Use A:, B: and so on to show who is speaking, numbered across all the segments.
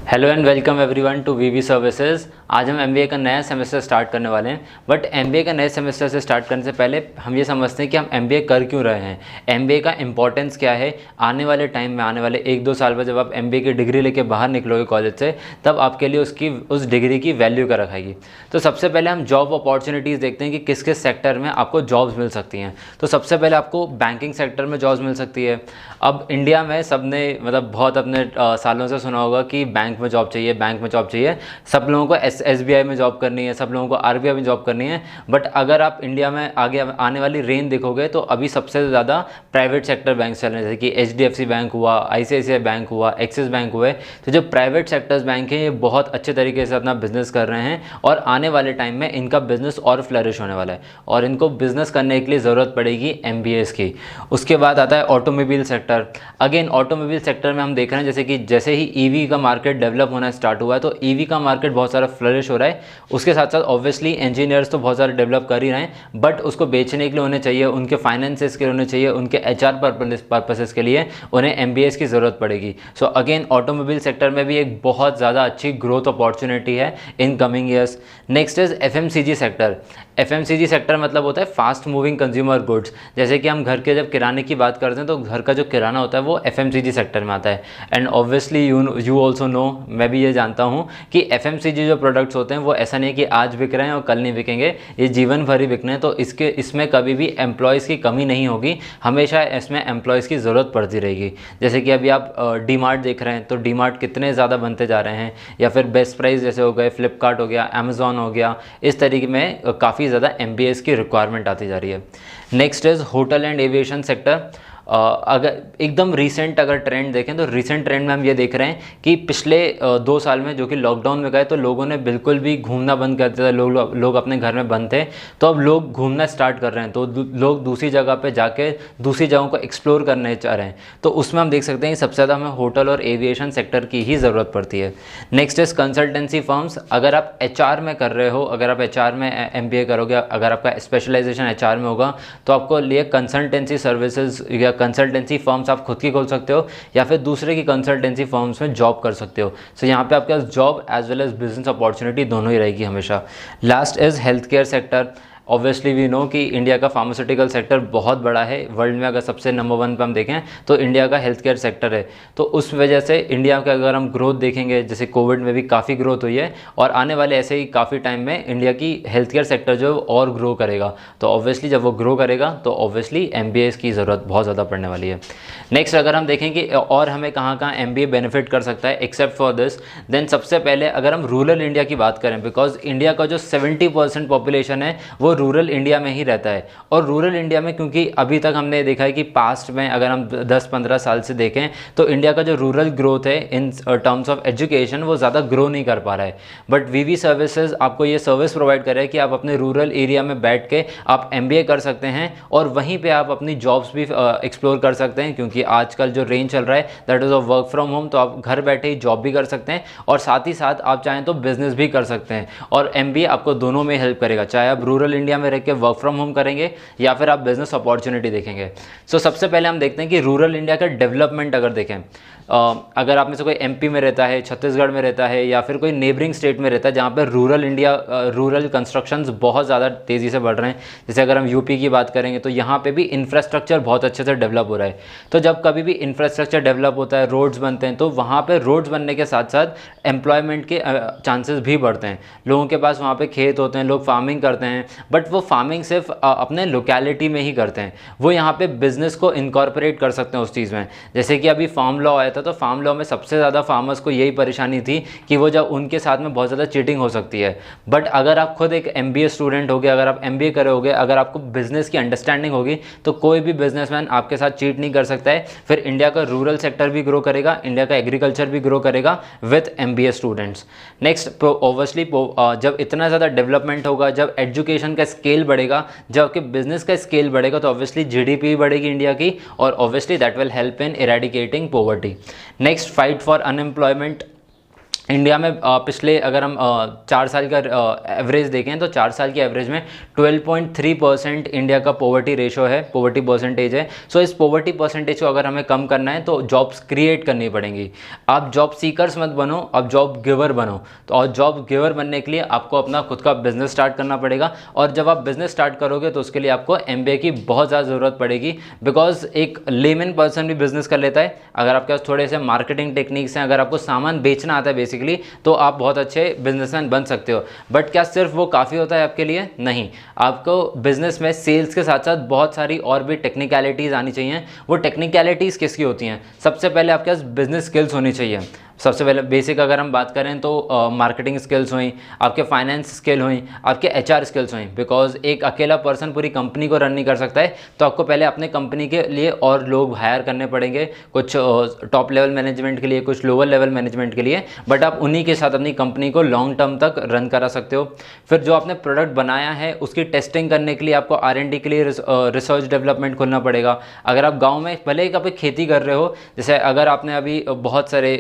A: Hello and welcome everyone to VV services. आज हम MBA का नया सेमेस्टर स्टार्ट करने वाले हैं। बट एमबीए का नए सेमेस्टर से स्टार्ट करने से पहले हम ये समझते हैं कि हम एमबीए कर क्यों रहे हैं, एमबीए का इंपॉर्टेंस क्या है। आने वाले टाइम में, आने वाले 1-2 साल में जब आप एमबीए की डिग्री लेके बाहर निकलोगे कॉलेज से, तब आपके लिए उस डिग्री की वैल्यू क्या रखेगी। तो सबसे पहले हम जॉब अपॉर्चुनिटीज़ देखते हैं कि किस किस सेक्टर में आपको जॉब्स मिल सकती हैं। तो सबसे पहले आपको बैंकिंग सेक्टर में जॉब्स मिल सकती है। अब इंडिया में सबने बहुत अपने सालों से सुना होगा कि बैंक में जॉब चाहिए, बैंक में जॉब चाहिए। सब लोगों को एसबीआई में जॉब करनी है, सब लोगों को आरबीआई में जॉब करनी है। बट अगर आप इंडिया में आगे आने वाली रेंज देखोगे तो अभी सबसे ज़्यादा प्राइवेट सेक्टर बैंक चल रहे हैं, जैसे कि एचडीएफसी बैंक हुआ, आईसीआईसीआई बैंक हुआ, एक्सिस बैंक हुए। तो जो प्राइवेट सेक्टर्स बैंक हैं ये बहुत अच्छे तरीके से अपना बिजनेस कर रहे हैं और आने वाले टाइम में इनका बिजनेस और फ्लरिश होने वाला है और इनको बिजनेस करने के लिए ज़रूरत पड़ेगी एमबीएस की। उसके बाद आता है automobile sector. Again automobile sector में हम देख रहे हैं जैसे ही ईवी का मार्केट डेवलप होना स्टार्ट हुआ है तो ईवी का मार्केट बहुत सारा फ्लरिश हो रहा है। उसके साथ साथ ऑब्वियसली इंजीनियर्स तो बहुत सारे डेवलप कर ही रहे हैं, बट उसको बेचने के लिए होने चाहिए, उनके फाइनेंसेस के लिए होने चाहिए, उनके एचआर पर्पसेस के लिए उन्हें एमबीएस की ज़रूरत पड़ेगी। सो अगेन ऑटोमोबाइल सेक्टर में भी एक बहुत ज़्यादा अच्छी ग्रोथ अपॉर्चुनिटी है in coming years. Next is FMCG sector. FMCG sector मतलब होता है फास्ट मूविंग कंज्यूमर गुड्स। जैसे कि हम घर के जब किराने की बात करते हैं तो घर का जो किराना होता है वो एफएमसीजी सेक्टर में आता है। And obviously you also know, मैं भी ये जानता हूँ कि एफएमसीजी जो प्रोडक्ट्स होते हैं वो ऐसा नहीं कि आज बिक रहे हैं और कल नहीं बिकेंगे, ये जीवन भर ही बिकने हैं। तो इसमें कभी भी एम्प्लॉयज़ की कमी नहीं होगी, हमेशा इसमें एम्प्लॉयज़ की ज़रूरत पड़ती रहेगी। जैसे कि अभी आप डी मार्ट देख रहे हैं तो डी मार्ट कितने ज़्यादा बनते जा रहे हैं, या फिर बेस्ट प्राइस जैसे हो गए, फ्लिपकार्ट हो गया, अमेज़ॉन हो गया। इस तरीके में काफ़ी ज़्यादा एमबीएस की रिक्वायरमेंट आती जा रही है। Next is hotel and aviation sector. अगर एकदम रीसेंट अगर ट्रेंड देखें तो रीसेंट ट्रेंड में हम ये देख रहे हैं कि पिछले 2 साल में जो कि लॉकडाउन में गए तो लोगों ने बिल्कुल भी घूमना बंद कर दिया था। लोग अपने घर में बंद थे, तो अब लोग घूमना स्टार्ट कर रहे हैं, तो लोग दूसरी जगह पे जाके दूसरी जगहों को एक्सप्लोर करने चाह रहे हैं। तो उसमें हम देख सकते हैं कि सबसे ज़्यादा हमें होटल और एविएशन सेक्टर की ही ज़रूरत पड़ती है। Next is consultancy firms. अगर आप एचआर में कर रहे हो, अगर आप एचआर में एमबीए करोगे, अगर आपका स्पेशलाइजेशन एचआर में होगा तो आपको लिए कंसल्टेंसी सर्विसेज या कंसल्टेंसी फर्म्स आप खुद की खोल सकते हो या फिर दूसरे की कंसल्टेंसी फर्म्स में जॉब कर सकते हो। सो यहाँ पे आपके पास job as well as business opportunity दोनों ही रहेगी हमेशा। Last is health care sector. Obviously we know कि इंडिया का फार्मास्यूटिकल सेक्टर बहुत बड़ा है, वर्ल्ड में अगर सबसे नंबर 1 पे हम देखें तो इंडिया का हेल्थ केयर सेक्टर है। तो उस वजह से इंडिया का अगर हम ग्रोथ देखेंगे, जैसे कोविड में भी काफ़ी ग्रोथ हुई है और आने वाले ऐसे ही काफ़ी टाइम में इंडिया की हेल्थ केयर सेक्टर जो है और ग्रो करेगा। तो ऑब्वियसली जब वो ग्रो करेगा तो ऑब्वियसली एमबीए की ज़रूरत बहुत ज़्यादा पड़ने वाली है। नेक्स्ट अगर हम देखें कि और हमें कहाँ कहाँ एमबीए बेनिफिट कर सकता है एक्सेप्ट फॉर दिस, देन सबसे पहले अगर हम रूरल इंडिया की बात करें, बिकॉज इंडिया का जो 70% पॉपुलेशन है वो रूरल इंडिया में ही रहता है। और रूरल इंडिया में क्योंकि अभी तक हमने देखा है कि पास्ट में अगर हम 10-15 साल से देखें तो इंडिया का जो रूरल ग्रोथ है इन टर्म्स ऑफ एजुकेशन वो ज़्यादा ग्रो नहीं कर पा रहा है। बट वीवी सर्विसेज आपको ये सर्विस प्रोवाइड कर रहा है कि आप अपने रूरल एरिया में बैठ के आप एमबीए कर सकते हैं और वहीं पे आप अपनी जॉब्स भी एक्सप्लोर कर सकते हैं, क्योंकि आजकल जो रेंज चल रहा है that is of work from home. तो आप घर बैठे ही जॉब भी कर सकते हैं और साथ ही साथ आप चाहें तो बिजनेस भी कर सकते हैं। और एमबीए आपको दोनों में हेल्प करेगा, चाहे आप रूरल इंडिया में रह के वर्क फ्रॉम होम करेंगे या फिर आप बिजनेस अपॉर्चुनिटी देखेंगे। सो सबसे पहले हम देखते हैं कि रूरल इंडिया का डेवलपमेंट अगर देखें, अगर आप में से कोई एमपी में रहता है, छत्तीसगढ़ में रहता है या फिर कोई नेबरिंग स्टेट में रहता है जहाँ पर रूरल कंस्ट्रक्शंस बहुत ज़्यादा तेज़ी से बढ़ रहे हैं, जैसे अगर हम यूपी की बात करेंगे तो यहाँ पे भी इंफ्रास्ट्रक्चर बहुत अच्छे से डेवलप हो रहा है। तो जब कभी भी इंफ्रास्ट्रक्चर डेवलप होता है, रोड्स बनते हैं, तो वहाँ पे रोड्स बनने के साथ साथ एम्प्लॉयमेंट के चांसेस भी बढ़ते हैं। लोगों के पास वहाँ पे खेत होते हैं, लोग फार्मिंग करते हैं, बट वो फार्मिंग सिर्फ अपने लोकेलिटी में ही करते हैं, वो यहाँ पे बिजनेस को इनकॉर्पोरेट कर सकते हैं उस चीज़ में। जैसे कि अभी फार्म लॉ आया था तो फार्म लॉ में सबसे ज़्यादा फार्मर्स को यही परेशानी थी कि वो जब उनके साथ में बहुत ज़्यादा चीटिंग हो सकती है। बट अगर आप खुद एक एमबीए स्टूडेंट होगे, अगर आप एमबीए करे होगे, अगर आपको बिजनेस की अंडरस्टैंडिंग होगी तो कोई भी बिजनेसमैन आपके साथ चीट नहीं कर सकता है। फिर इंडिया का रूरल सेक्टर भी ग्रो करेगा, इंडिया का एग्रीकल्चर भी ग्रो करेगा with MBA students. Next obviously जब इतना ज़्यादा डेवलपमेंट होगा, जब एजुकेशन का स्केल बढ़ेगा, जब आपके बिजनेस का स्केल बढ़ेगा, तो ऑब्वियसली जीडीपी बढ़ेगी इंडिया की और obviously that will help in eradicating poverty. Next fight for unemployment. India में पिछले अगर हम 4 साल का एवरेज देखें तो 4 साल की एवरेज में 12.3% इंडिया का पॉवर्टी रेशो है, पॉवर्टी परसेंटेज है। सो इस पॉवर्टी परसेंटेज को अगर हमें कम करना है तो जॉब्स क्रिएट करनी पड़ेंगी। आप जॉब सीकर्स मत बनो, आप जॉब गिवर बनो। तो और जॉब गिवर बनने के लिए आपको अपना खुद का बिजनेस स्टार्ट करना पड़ेगा, और जब आप बिजनेस स्टार्ट करोगे तो उसके लिए आपको MBA की बहुत ज़्यादा ज़रूरत पड़ेगी, बिकॉज एक लेमन पर्सन भी बिजनेस कर लेता है। अगर आपके पास थोड़े से मार्केटिंग टेक्निक्स हैं, अगर आपको सामान बेचना आता है बेसिकली, तो आप बहुत अच्छे बिजनेसमैन बन सकते हो। बट क्या सिर्फ वो काफ़ी होता है आपके लिए? नहीं, आपको बिजनेस में सेल्स के साथ साथ बहुत सारी और भी टेक्निकलिटीज़ आनी चाहिए। वो टेक्निकलिटीज़ किसकी होती हैं? सबसे पहले आपके पास बिजनेस स्किल्स होनी चाहिए। सबसे पहले बेसिक अगर हम बात करें तो मार्केटिंग स्किल्स हुई, आपके फाइनेंस स्किल हुई, आपके HR स्किल्स हुई। बिकॉज एक अकेला पर्सन पूरी कंपनी को रन नहीं कर सकता है, तो आपको पहले अपने कंपनी के लिए और लोग हायर करने पड़ेंगे, कुछ टॉप लेवल मैनेजमेंट के लिए, कुछ लोअर लेवल मैनेजमेंट के लिए। बट आप उन्हीं के साथ अपनी कंपनी को लॉन्ग टर्म तक रन करा सकते हो। फिर जो आपने प्रोडक्ट बनाया है उसकी टेस्टिंग करने के लिए आपको R&D के लिए रिसर्च डेवलपमेंट खोलना पड़ेगा। अगर आप गाँव में भले ही कभी खेती कर रहे हो, जैसे अगर आपने अभी बहुत सारे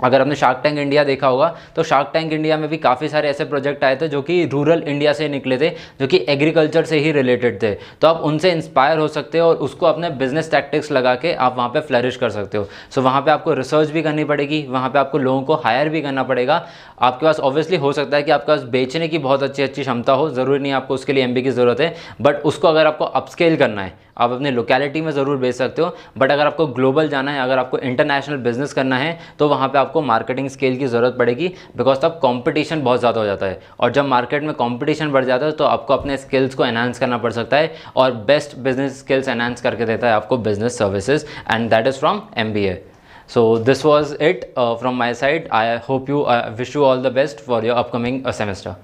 A: अगर आपने शार्क टैंक इंडिया देखा होगा, तो शार्क टैंक इंडिया में भी काफ़ी सारे ऐसे प्रोजेक्ट आए थे जो कि रूरल इंडिया से निकले थे, जो कि एग्रीकल्चर से ही रिलेटेड थे। तो आप उनसे इंस्पायर हो सकते हो और उसको अपने बिजनेस टैक्टिक्स लगा के आप वहाँ पे फ्लरिश कर सकते हो। सो वहाँ पे आपको रिसर्च भी करनी पड़ेगी, वहाँ पे आपको लोगों को हायर भी करना पड़ेगा। आपके पास ऑब्वियसली हो सकता है कि आपके पास बेचने की बहुत अच्छी क्षमता हो, ज़रूरी नहीं आपको उसके लिए MBA की ज़रूरत है, बट उसको अगर आपको अपस्केल करना है, आप अपने लोकेलिटी में ज़रूर बेच सकते हो। बट अगर आपको ग्लोबल जाना है, अगर आपको इंटरनेशनल बिजनेस करना है, तो वहाँ पे आपको मार्केटिंग स्किल की ज़रूरत पड़ेगी, बिकॉज तब कंपटीशन बहुत ज़्यादा हो जाता है। और जब मार्केट में कंपटीशन बढ़ जाता है तो आपको अपने स्किल्स को एनहांस करना पड़ सकता है, और बेस्ट बिजनेस स्किल्स एनहांस करके देता है आपको business services, and that is from MBA. So this was it from my side. I hope you wish you all the best for your upcoming semester.